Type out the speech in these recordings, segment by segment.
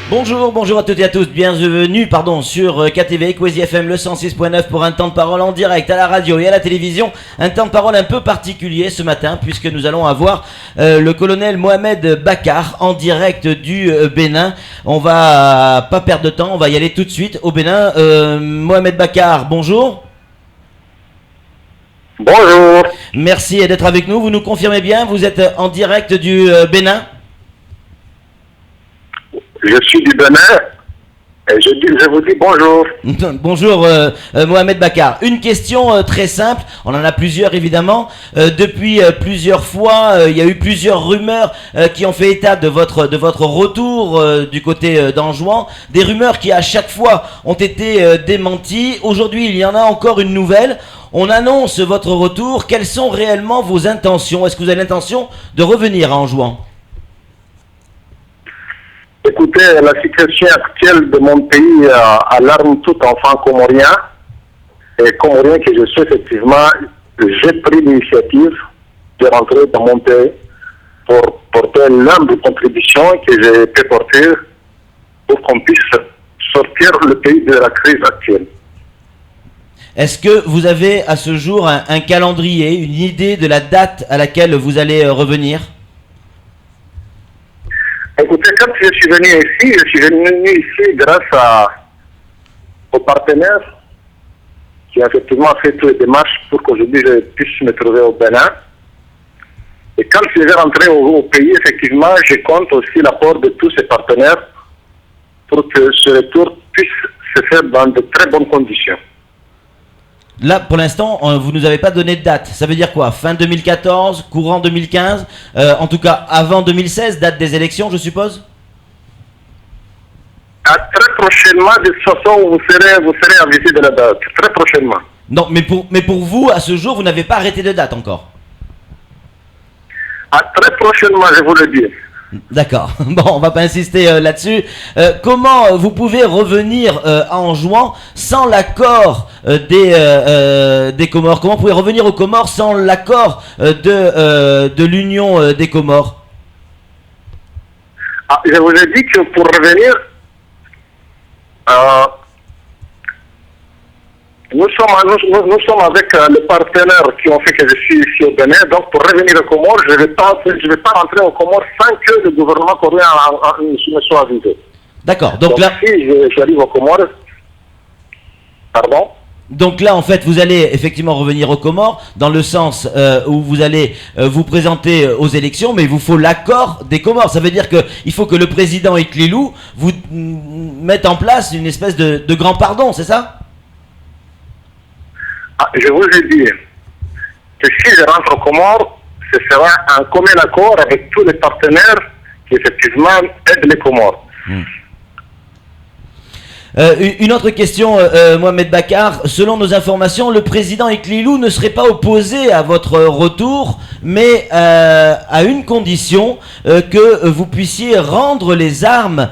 Bonjour à toutes et à tous, bienvenue sur KTV, Kwezi FM, le 106.9 pour un temps de parole en direct à la radio et à la télévision. Un temps de parole un peu particulier ce matin puisque nous allons avoir le colonel Mohamed Bakar en direct du Bénin. On va pas perdre de temps, on va y aller tout de suite au Bénin. Mohamed Bakar, bonjour. Bonjour. Merci d'être avec nous, vous nous confirmez bien, vous êtes en direct du Bénin? Je suis du Bénin et je vous dis bonjour. Bonjour Mohamed Bakar. Une question très simple, on en a plusieurs évidemment. Depuis plusieurs fois, il y a eu plusieurs rumeurs qui ont fait état de votre retour du côté d'Anjouan. Des rumeurs qui à chaque fois ont été démenties. Aujourd'hui, il y en a encore une nouvelle. On annonce votre retour. Quelles sont réellement vos intentions? Est-ce que vous avez l'intention de revenir à Anjouan? Écoutez, la situation actuelle de mon pays alarme tout enfant comorien. Et comorien que je suis effectivement, j'ai pris l'initiative de rentrer dans mon pays pour porter l'humble contribution que j'ai pu porter pour qu'on puisse sortir le pays de la crise actuelle. Est-ce que vous avez à ce jour un calendrier, une idée de la date à laquelle vous allez revenir? Écoutez, quand je suis venu ici grâce aux partenaires qui ont effectivement fait toutes les démarches pour qu'aujourd'hui je puisse me trouver au Bénin. Et quand je vais rentrer au pays, effectivement, je compte aussi l'apport de tous ces partenaires pour que ce retour puisse se faire dans de très bonnes conditions. Là, pour l'instant, vous nous avez pas donné de date. Ça veut dire quoi? Fin 2014, courant 2015, en tout cas avant 2016, date des élections, je suppose? Très prochainement, de toute façon, vous serez avisé de la date. Très prochainement. Non, mais pour vous, à ce jour, vous n'avez pas arrêté de date encore? Très prochainement, je vous le dis. D'accord. Bon, on va pas insister là-dessus. Comment vous pouvez revenir à Anjouan sans l'accord des Comores? Comment vous pouvez revenir aux Comores sans l'accord de l'Union des Comores? Je vous ai dit que pour revenir, nous sommes avec les partenaires qui ont fait que je suis ici au Bénin. Donc, pour revenir aux Comores, je ne vais pas rentrer aux Comores sans que le gouvernement coréen me soit avisé. D'accord. Donc là, si j'arrive aux Comores, pardon. Donc là, en fait, vous allez effectivement revenir aux Comores dans le sens où vous allez vous présenter aux élections, mais il vous faut l'accord des Comores. Ça veut dire qu'il faut que le président Iklilou vous mette en place une espèce de grand pardon, c'est ça? Je vous ai dit que si je rentre aux Comores, ce sera un commun accord avec tous les partenaires qui effectivement aident les Comores. Une autre question, Mohamed Bakar. Selon nos informations, le président Iklilou ne serait pas opposé à votre retour, mais à une condition, que vous puissiez rendre les armes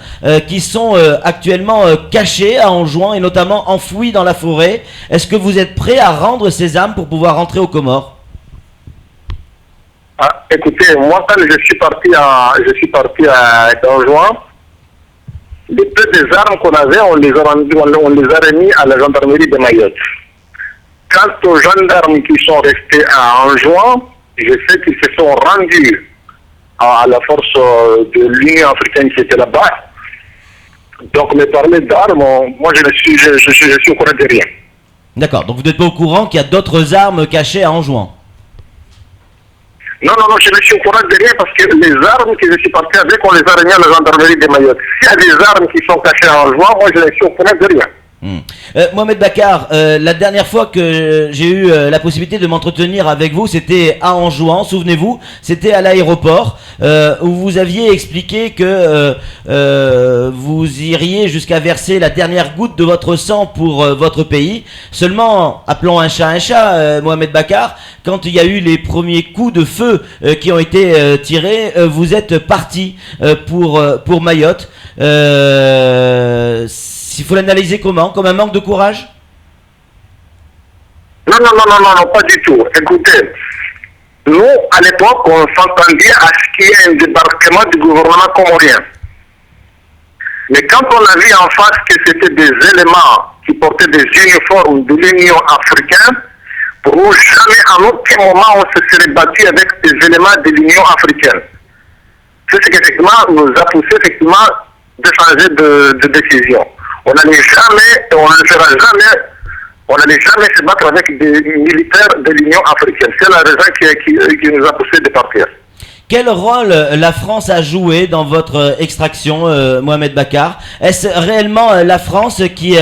qui sont actuellement cachées à Anjouan et notamment enfouies dans la forêt. Est-ce que vous êtes prêt à rendre ces armes pour pouvoir rentrer aux Comores? Écoutez, moi quand je suis parti à Anjouan, les peu des armes qu'on avait, on les a remis à la gendarmerie de Mayotte. Quant aux gendarmes qui sont restés à Anjouan, je sais qu'ils se sont rendus à la force de l'Union africaine qui était là-bas. Donc, me parler d'armes, moi je suis au courant de rien. D'accord, donc vous n'êtes pas au courant qu'il y a d'autres armes cachées à Anjouan? Non, je ne suis au courant de rien parce que les armes que je suis parti avec, on les a remis à la gendarmerie de Mayotte. S'il y a des armes qui sont cachées en Anjouan, moi je ne suis au courant de rien. Mohamed Bakar, la dernière fois que j'ai eu la possibilité de m'entretenir avec vous, c'était à Anjouan, souvenez-vous, c'était à l'aéroport, où vous aviez expliqué que vous iriez jusqu'à verser la dernière goutte de votre sang pour votre pays. Seulement, appelons un chat, Mohamed Bakar, quand il y a eu les premiers coups de feu qui ont été tirés, vous êtes parti pour Mayotte. Il faut l'analyser comment? Comme un manque de courage? Non, pas du tout. Écoutez, nous, à l'époque, on s'entendait à ce qu'il y ait un débarquement du gouvernement comorien. Mais quand on a vu en face que c'était des éléments qui portaient des uniformes de l'Union africaine, pour nous, jamais à aucun moment on se serait battu avec des éléments de l'Union africaine. C'est ce qui effectivement nous a poussé effectivement de changer de décision. On n'allait jamais, et on ne le fera jamais, on n'allait jamais se battre avec des militaires de l'Union africaine. C'est la raison qui nous a poussé de partir. Quel rôle la France a joué dans votre extraction, Mohamed Bakar? Est-ce réellement la France qui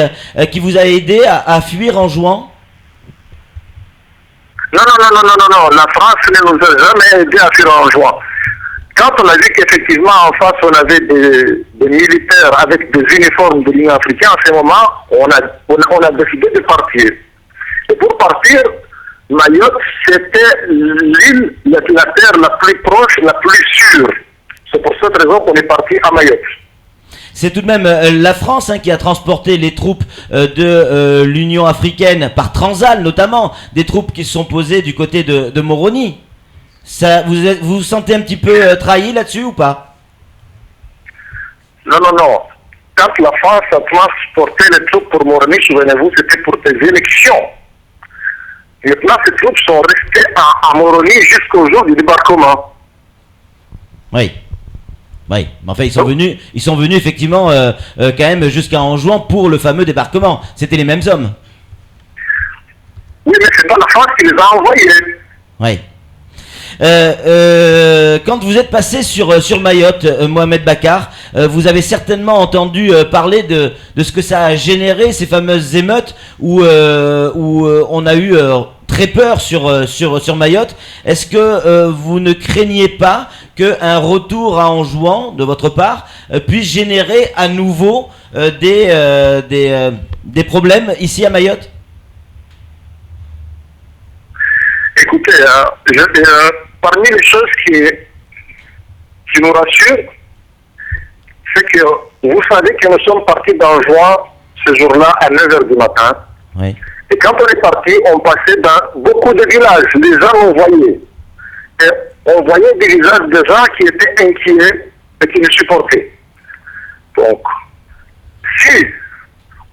vous a aidé à fuir en jouant? Non. La France ne nous a jamais aidé à fuir en jouant. Quand on a vu qu'effectivement en face on avait des militaires avec des uniformes de l'Union africaine, en ce moment, on a décidé de partir. Et pour partir, Mayotte, c'était l'île, la terre la plus proche, la plus sûre. C'est pour cette raison qu'on est parti à Mayotte. C'est tout de même la France qui a transporté les troupes de l'Union africaine par Transal, notamment des troupes qui se sont posées du côté de Moroni. Ça, vous vous sentez un petit peu trahi là-dessus ou pas? Non. Quand la France a transporté les troupes pour Moroni, souvenez-vous, c'était pour des élections. Maintenant, ces troupes sont restées à Moroni jusqu'au jour du débarquement. Oui. Mais enfin, ils sont venus effectivement quand même jusqu'à Anjouan pour le fameux débarquement. C'était les mêmes hommes. Oui, mais c'est pas la France qui les a envoyés. Oui. Quand vous êtes passé sur Mayotte, Mohamed Bakar, vous avez certainement entendu parler de ce que ça a généré, ces fameuses émeutes où on a eu très peur sur Mayotte. Est-ce que vous ne craignez pas qu'un retour à Anjouan de votre part puisse générer à nouveau des problèmes ici à Mayotte? Écoutez, parmi les choses qui nous rassurent, c'est que vous savez que nous sommes partis d'Anjouan ce jour-là à 9h du matin. Oui. Et quand on est parti, on passait dans beaucoup de villages. Les gens nous voyaient. Et on voyait des visages de gens qui étaient inquiets et qui nous supportaient. Donc, si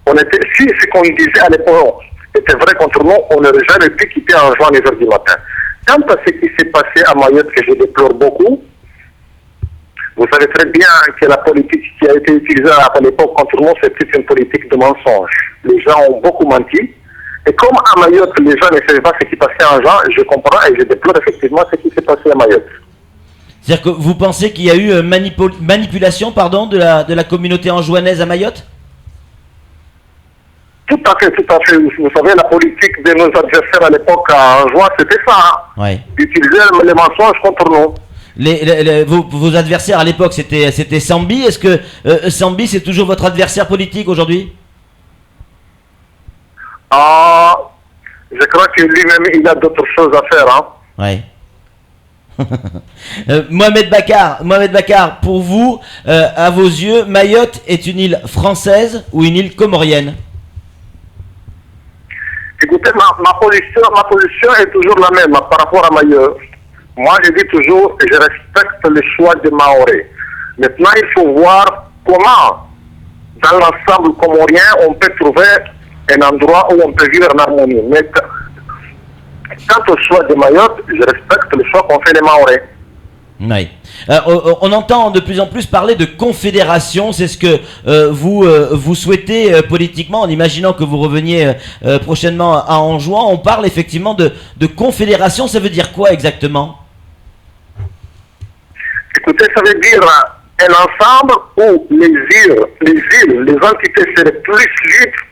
ce qu'on disait à l'époque était vrai contre nous, on n'aurait jamais pu quitter Anjouan à 9h du matin. Quant à ce qui s'est passé à Mayotte, que je déplore beaucoup, vous savez très bien que la politique qui a été utilisée à l'époque contre nous, c'était une politique de mensonge. Les gens ont beaucoup menti. Et comme à Mayotte, les gens ne savaient pas ce qui passait à Anjouan, je comprends et je déplore effectivement ce qui s'est passé à Mayotte. C'est-à-dire que vous pensez qu'il y a eu manipulation de la communauté anjouanaise à Mayotte? Tout à fait. Vous savez, la politique de nos adversaires à l'époque à Anjouan, c'était ça. Hein? Oui. Utiliser les mensonges contre nous. Vos adversaires à l'époque, c'était Sambi. Est-ce que Sambi, c'est toujours votre adversaire politique aujourd'hui? Je crois que lui-même, il a d'autres choses à faire. Hein? Oui. Mohamed Bakar, pour vous, à vos yeux, Mayotte est une île française ou une île comorienne? Écoutez, ma position est toujours la même par rapport à Mayotte. Moi, je dis toujours que je respecte le choix des Mahorais. Maintenant, il faut voir comment, dans l'ensemble comorien, on peut trouver un endroit où on peut vivre en harmonie. Mais quant au choix de Mayotte, je respecte le choix qu'ont fait les Mahorais. Oui. On entend de plus en plus parler de confédération. C'est ce que vous souhaitez politiquement, en imaginant que vous reveniez prochainement à Anjouan. On parle effectivement de confédération. Ça veut dire quoi exactement? Écoutez, ça veut dire un ensemble où les entités seraient plus libres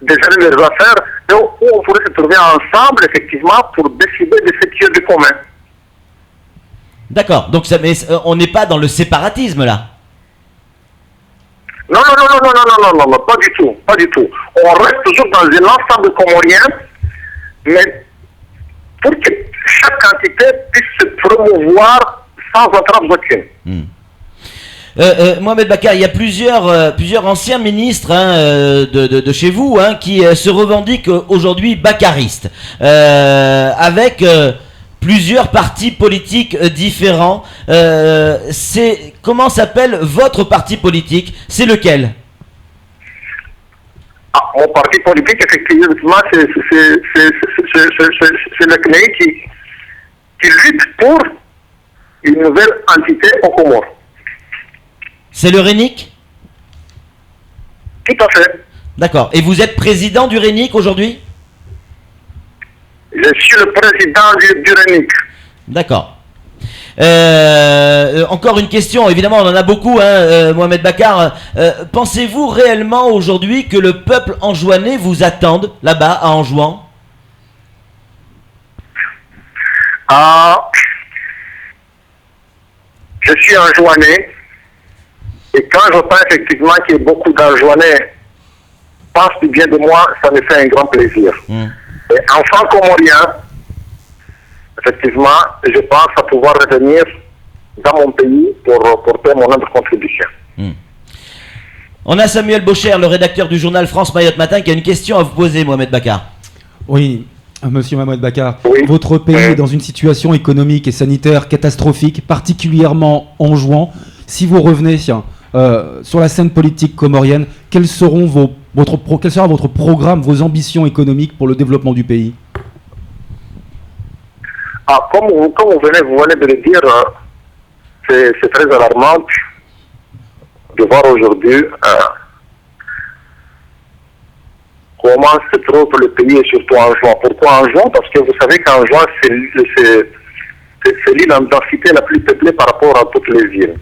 de gérer leurs affaires et où on pourrait se trouver ensemble, effectivement, pour décider de ce qui est de commun. D'accord, donc on n'est pas dans le séparatisme là. Non, pas du tout. On reste toujours dans un ensemble comorien, mais pour que chaque entité puisse se promouvoir sans entrave aucune. Mohamed Bakar, il y a plusieurs anciens ministres de chez vous qui se revendiquent aujourd'hui bakaristes, avec plusieurs partis politiques différents. Comment s'appelle votre parti politique? C'est lequel? Mon parti politique, effectivement, c'est le CNEI qui lutte pour une nouvelle entité au Comores. C'est le RENIC? Tout à fait. D'accord. Et vous êtes président du RENIC aujourd'hui? Je suis le président du RENIC. D'accord. Encore une question, évidemment on en a beaucoup, Mohamed Bakar. Pensez-vous réellement aujourd'hui que le peuple anjouanais vous attende là-bas à Anjouan? Je suis anjouanais et quand j'entends effectivement que beaucoup d'anjouanais pensent du bien de moi, ça me fait un grand plaisir. Et enfant comorien, effectivement, je pense à pouvoir revenir dans mon pays pour porter mon humble contribution. On a Samuel Bocher, le rédacteur du journal France Mayotte Matin, qui a une question à vous poser, Mohamed Bakar. Oui, monsieur Mohamed Bakar. Oui. Votre pays est dans une situation économique et sanitaire catastrophique, particulièrement en Anjouan. Si vous revenez sur la scène politique comorienne, quel sera votre programme, vos ambitions économiques pour le développement du pays? Comme vous venez de le dire, c'est très alarmant de voir aujourd'hui comment se trouve le pays et surtout Anjouan. Pourquoi Anjouan? Parce que vous savez qu'Anjouan, c'est l'île en densité la plus peuplée par rapport à toutes les îles.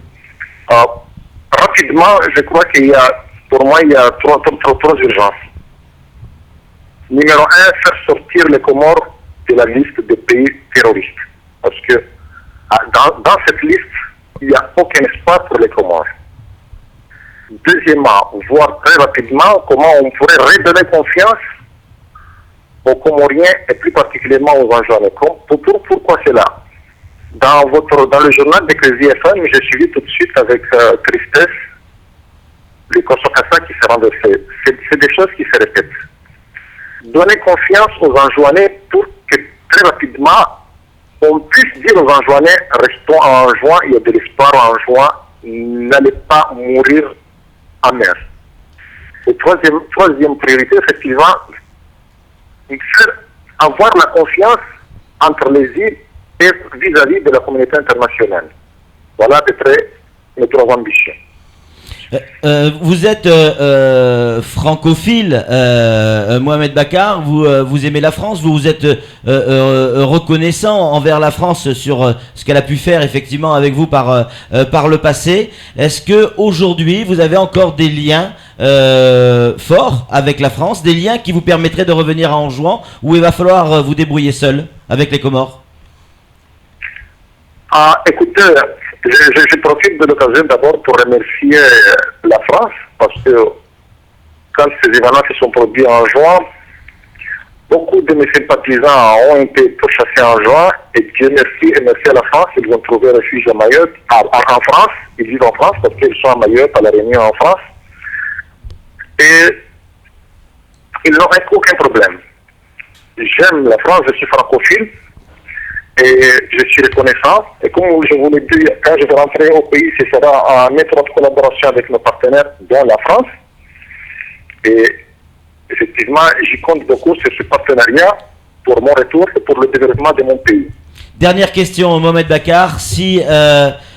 Rapidement, je crois pour moi, il y a trois urgences. Numéro 1, faire sortir les Comores de la liste des pays terroristes. Parce que dans cette liste, il n'y a aucun espace pour les Comores. Deuxièmement, voir très rapidement comment on pourrait redonner confiance aux Comoriens et plus particulièrement aux Anjouanais. Pourquoi cela? Dans le journal de Crédit FM, j'ai suivi tout de suite avec tristesse les Kosokasa qui se renversés. C'est des choses qui se répètent. Donner confiance aux Anjouanais pour que très rapidement on puisse dire aux Anjouanais, restons en Anjouan, il y a de l'espoir en Anjouan, n'allez pas mourir en mer. Et troisième priorité, effectivement, faire avoir la confiance entre les îles et vis-à-vis de la communauté internationale. Voilà à peu près mes trois ambitions. Vous êtes francophile, Mohamed Bakar, vous aimez la France, vous êtes reconnaissant envers la France sur ce qu'elle a pu faire effectivement avec vous par le passé. Est-ce que aujourd'hui vous avez encore des liens forts avec la France, des liens qui vous permettraient de revenir à Anjouan, ou il va falloir vous débrouiller seul avec les Comores? Écoutez, je profite de l'occasion d'abord pour remercier la France, parce que quand ces événements se sont produits en juin, beaucoup de mes sympathisants ont été pourchassés en juin, et Dieu merci, et merci à la France, ils ont trouvé refuge à Mayotte, en France, ils vivent en France parce qu'ils sont à Mayotte, à La Réunion en France, et ils n'ont aucun problème. J'aime la France, je suis francophile, et je suis reconnaissant. Et comme je vous l'ai dit, quand je vais rentrer au pays, ce sera en étroite collaboration avec nos partenaires, dont la France. Et effectivement, j'y compte beaucoup sur ce partenariat pour mon retour et pour le développement de mon pays. Dernière question, Mohamed Bakar. Si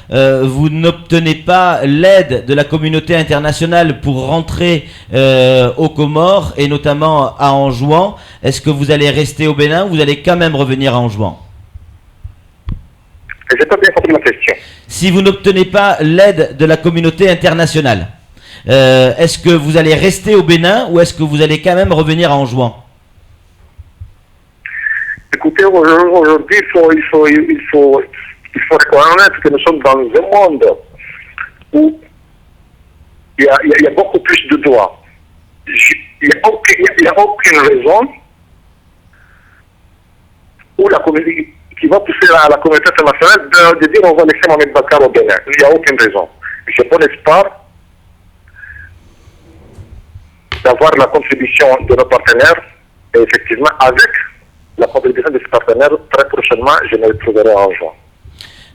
vous n'obtenez pas l'aide de la communauté internationale pour rentrer aux Comores, et notamment à Anjouan, est-ce que vous allez rester au Bénin ou vous allez quand même revenir à Anjouan? Je n'ai pas bien compris la question. Si vous n'obtenez pas l'aide de la communauté internationale, est-ce que vous allez rester au Bénin ou est-ce que vous allez quand même revenir à Anjouan? Écoutez, aujourd'hui, il faut reconnaître que nous sommes dans un monde où il y a beaucoup plus de droits. Il n'y a aucune raison où la communauté qui va pousser à la communauté internationale de dire on va laisser Mohamed Bakar au Bénin. Il n'y a aucune raison. Je bon espoir d'avoir la contribution de nos partenaires et effectivement avec la contribution de ces partenaires, très prochainement, je me retrouverai à Anjouan.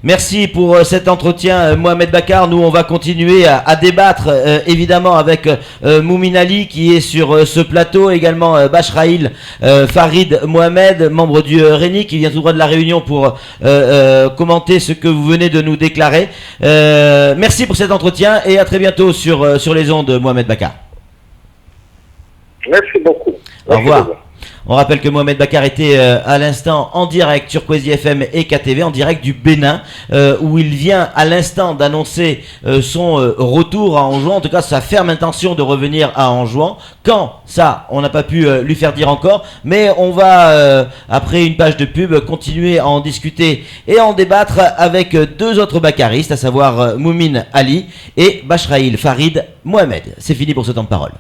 Merci pour cet entretien, Mohamed Bakar. Nous, on va continuer à débattre, évidemment, avec Moumine Ali, qui est sur ce plateau, également Bachraïl Farid Mohamed, membre du RENI, qui vient tout droit de la Réunion pour commenter ce que vous venez de nous déclarer. Merci pour cet entretien et à très bientôt sur les ondes, Mohamed Bakar. Merci beaucoup. Au revoir. On rappelle que Mohamed Bakar était à l'instant en direct sur Kwezi FM et KTV, en direct du Bénin, où il vient à l'instant d'annoncer son retour à Anjouan, en tout cas sa ferme intention de revenir à Anjouan. Quand ça, on n'a pas pu lui faire dire encore, mais on va, après une page de pub, continuer à en discuter et à en débattre avec deux autres bakaristes, à savoir Moumine Ali et Bachraïl Farid Mohamed. C'est fini pour ce temps de parole.